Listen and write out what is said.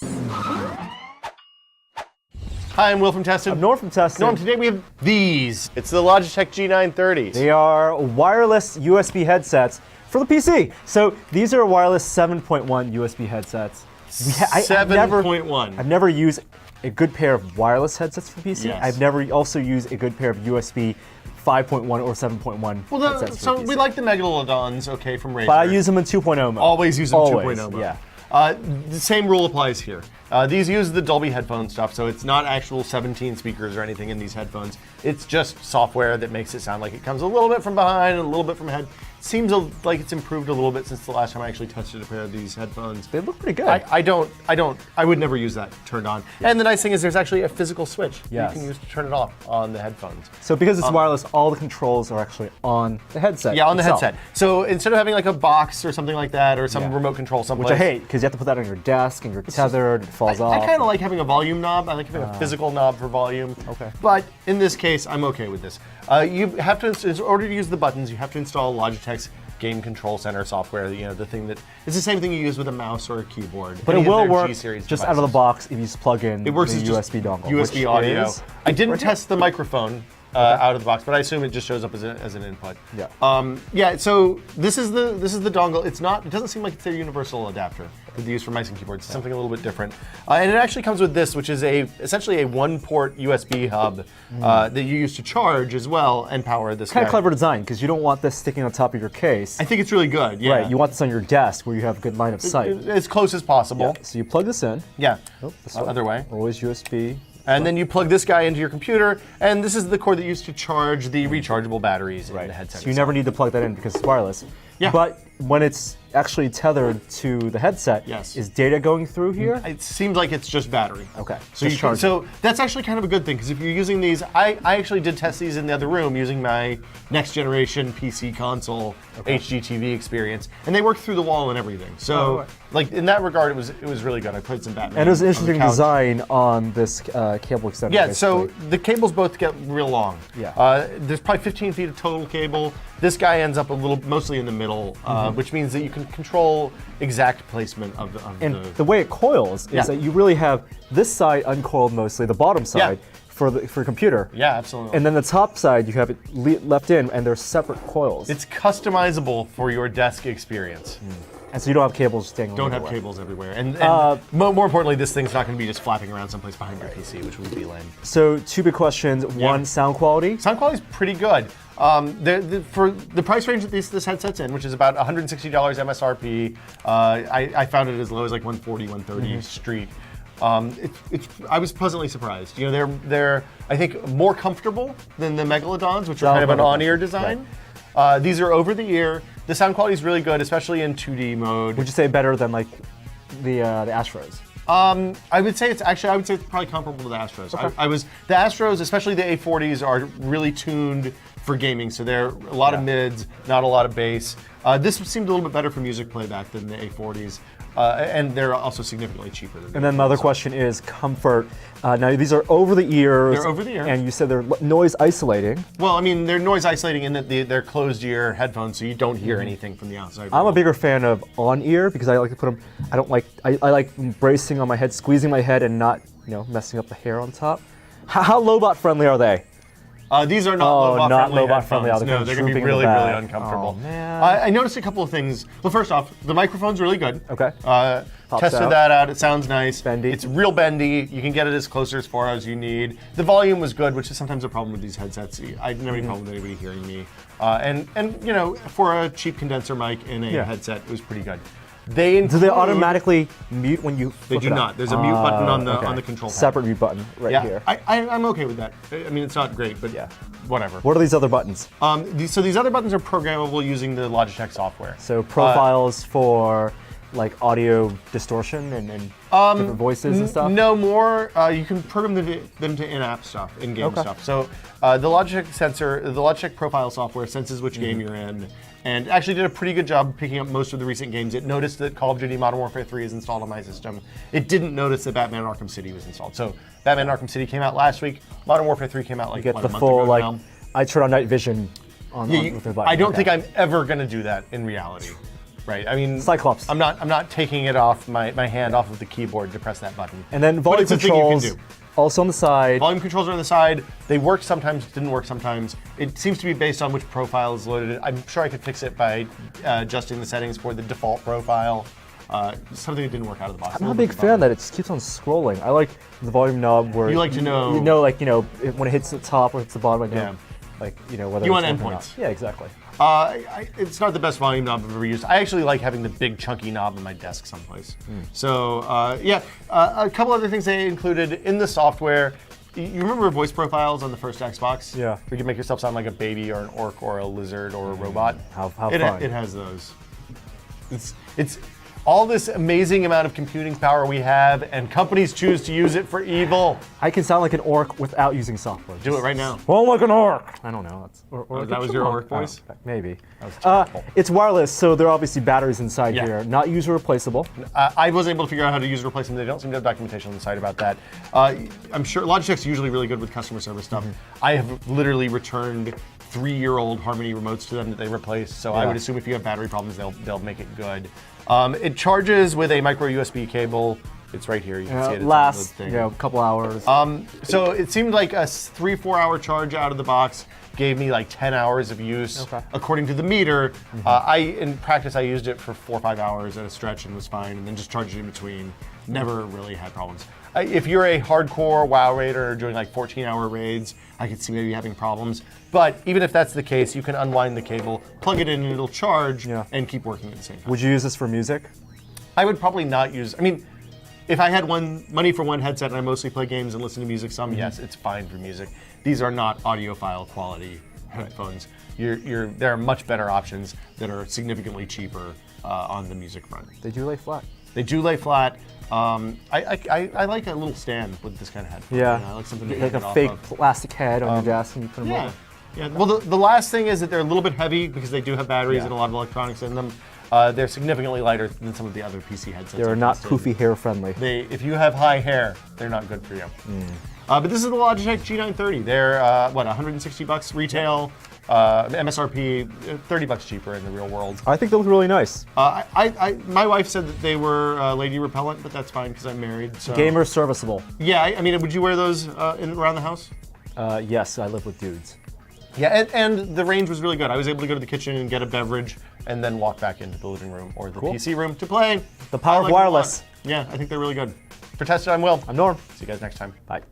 Hi, I'm Will from Tested. I'm Norm from Tested. Norm, today we have these. It's the Logitech G930. They are wireless USB headsets for the PC. So these are wireless 7.1 USB headsets. 7.1. I've never used a good pair of wireless headsets for PC. Yes. I've never also used a good pair of USB 5.1 or 7.1 headsets for PC. We like the Megalodons, okay, from Razer. But I use them in 2.0 mode. Always use them in Always, 2.0 mode. yeah. The same rule applies here. These use the Dolby headphone stuff, so it's not actual 17 speakers or anything in these headphones. It's just software that makes it sound like it comes a little bit from behind and a little bit from ahead. Seems like it's improved a little bit since the last time I actually tested a pair of these headphones. They look pretty good. I would never use that turned on. Yeah. And the nice thing is there's actually a physical switch Yes. you can use to turn it off on the headphones. So because it's wireless, all the controls are actually on the headset. Yeah, on the itself. headset. So instead of having like a box or something like that, or some Yeah. remote control someplace. Which I hate, because you have to put that on your desk and you're tethered, it falls off. I kind of like having a volume knob. I like having a physical knob for volume. Okay. But in this case, I'm okay with this. You have to, in order to use the buttons, you have to install Logitech's Game Control Center software. You know, the thing that it's the same thing you use with a mouse or a keyboard. But Any it of will their work G-series just devices. out of the box if you just plug in It works the as just USB dongle. USB which audio. is I didn't right here. test the microphone out of the box, but I assume it just shows up as an input. Yeah. Yeah. So this is the dongle. It doesn't seem like it's a universal adapter that they use for mice and keyboards. It's something a little bit different. And it actually comes with this, which is essentially a one-port USB hub that you use to charge as well and power this. Kind guy. of clever design, because you don't want this sticking on top of your case. I think it's really good. Yeah. Right, you want this on your desk where you have a good line of sight. As close as possible. Yeah. So you plug this in. Yeah. Oh, this Other way. Always USB. And then you plug this guy into your computer, and this is the cord that you use to charge the rechargeable batteries in the headset. So you never need to plug that in because it's wireless. Yeah. But when it's actually tethered to the headset, Yes. is data going through here? It seems like it's just battery. Okay. So that's actually kind of a good thing, because if you're using these, I actually did test these in the other room using my next generation PC console HDTV experience, and they worked through the wall and everything. So like in that regard, it was really good. I played some Batman. And it was an on the interesting couch. design on this cable extender. Yeah, so basically. the cables both get real long. Yeah. There's probably 15 feet of total cable. This guy ends up mostly in the middle, which means that you can control exact placement of And the way it coils is that you really have this side uncoiled mostly, the bottom side for your computer. Yeah, absolutely. And then the top side you have it left in, and they're separate coils. It's customizable for your desk experience. And so you don't have cables staying. Don't have everywhere. cables everywhere. And more importantly, this thing's not going to be just flapping around someplace behind your PC, which would be lame. So two big questions. One, sound quality. Sound quality's pretty good. For the price range that this headset's in, which is about $160 MSRP, I found it as low as like $140, $130 street. I was pleasantly surprised. You know, they're I think more comfortable than the Megalodons, which are kind of an on-ear design. Right. These are over the ear. The sound quality is really good, especially in 2D mode. Would you say better than like the Astros? I would say it's probably comparable to the Astros. Okay. The Astros, especially the A40s, are really tuned for gaming, so they're a lot of mids, not a lot of bass. This seemed a little bit better for music playback than the A40s, and they're also significantly cheaper. And then my other question is comfort. Now these are over the ears. They're over the ear. And you said they're noise isolating. Well, I mean, they're noise isolating in that they're closed ear headphones, so you don't hear anything from the outside. I'm a bigger fan of on ear because I like to put them. I like bracing on my head, squeezing my head, and not messing up the hair on top. How Lobot friendly are they? These are not Lobot friendly. No, they're going to be really, really uncomfortable. Oh, man. I noticed a couple of things. Well, first off, the microphone's really good. Okay. Tested that out. It sounds nice. Bendy. It's real bendy. You can get it as close or as far as you need. The volume was good, which is sometimes a problem with these headsets. I didn't have any problem with anybody hearing me. And you know, for a cheap condenser mic in a headset, it was pretty good. Do they automatically mute when you They flip do it not. out? There's a mute button on the control panel. Separate mute button right here. I'm okay with that. I mean, it's not great, but whatever. What are these other buttons? So these other buttons are programmable using the Logitech software. So profiles for like audio distortion and different voices and stuff? No more. You can program them to in-app stuff, in-game stuff. So the Logitech profile software senses which game you're in, and actually did a pretty good job picking up most of the recent games. It noticed that Call of Duty Modern Warfare 3 is installed on my system. It didn't notice that Batman Arkham City was installed. So Batman Arkham City came out last week. Modern Warfare 3 came out like You get the a month full ago like. now. I turn on night vision on with the button. I don't think I'm ever going to do that in reality. Right. I mean, Cyclops. I'm not taking it off my hand off of the keyboard to press that button. And then But volume it's a thing you can controls do. also on the side. Volume controls are on the side. They work sometimes, didn't work sometimes. It seems to be based on which profile is loaded. I'm sure I could fix it by adjusting the settings for the default profile. Something that didn't work out of the box. I'm not a big fan that it just keeps on scrolling. I like the volume knob where You like to know- You know, like when it hits the top or hits the bottom. Yeah. Whether You want it's working or endpoints. not. Yeah, exactly. It's not the best volume knob I've ever used. I actually like having the big chunky knob on my desk someplace. So a couple other things they included in the software. You remember voice profiles on the first Xbox? Yeah. Where you can make yourself sound like a baby or an orc or a lizard or a robot. How it, fun. It has those. It's all this amazing amount of computing power we have, and companies choose to use it for evil. I can sound like an orc without using software. Do it right now. Well, like an orc. I don't know. Or that was your orc voice? Maybe. was terrible. It's wireless, so there are obviously batteries inside Yeah. here. Not user replaceable. I was able to figure out how to use replacement. They don't seem to have documentation on the site about that. I'm sure Logitech's usually really good with customer service stuff. I have literally returned 3-year-old Harmony remotes to them that they replaced, so I would assume if you have battery problems, they'll make it good. It charges with a micro USB cable. It's right here. You can see it. It's on the Lasts thing. couple hours. So it seemed like a 3-4 hour charge out of the box gave me like 10 hours of use. Okay. According to the meter, in practice, I used it for 4 or 5 hours at a stretch and was fine, and then just charged it in between. Never really had problems. If you're a hardcore WoW raider doing like 14-hour raids, I could see maybe having problems. But even if that's the case, you can unwind the cable, plug it in, and it'll charge and keep working at the same time. Would you use this for music? I would probably not use. I mean, if I had money for one headset and I mostly play games and listen to music some, yes, it's fine for music. These are not audiophile quality headphones. There are much better options that are significantly cheaper on the music front. They do lay flat. They do lay flat. I like a little stand with this kind of headphone. Yeah, You know, I like something to like hang a it off fake of. plastic head on your desk and you put them Yeah. on. Yeah. Well, the last thing is that they're a little bit heavy because they do have batteries Yeah. and a lot of electronics in them. They're significantly lighter than some of the other PC headsets. They're I've not tested. poofy hair friendly. If you have high hair, they're not good for you. But this is the Logitech G930. They're $160 retail, MSRP, $30 cheaper in the real world. I think they look really nice. My wife said that they were lady repellent, but that's fine because I'm married. So. Gamer serviceable. Yeah, I mean, would you wear those around the house? Yes, I live with dudes. Yeah, and the range was really good. I was able to go to the kitchen and get a beverage and then walk back into the living room or the PC room to play. The power I of like them a lot. wireless. Yeah, I think they're really good. For Tested, I'm Will. I'm Norm. See you guys next time. Bye.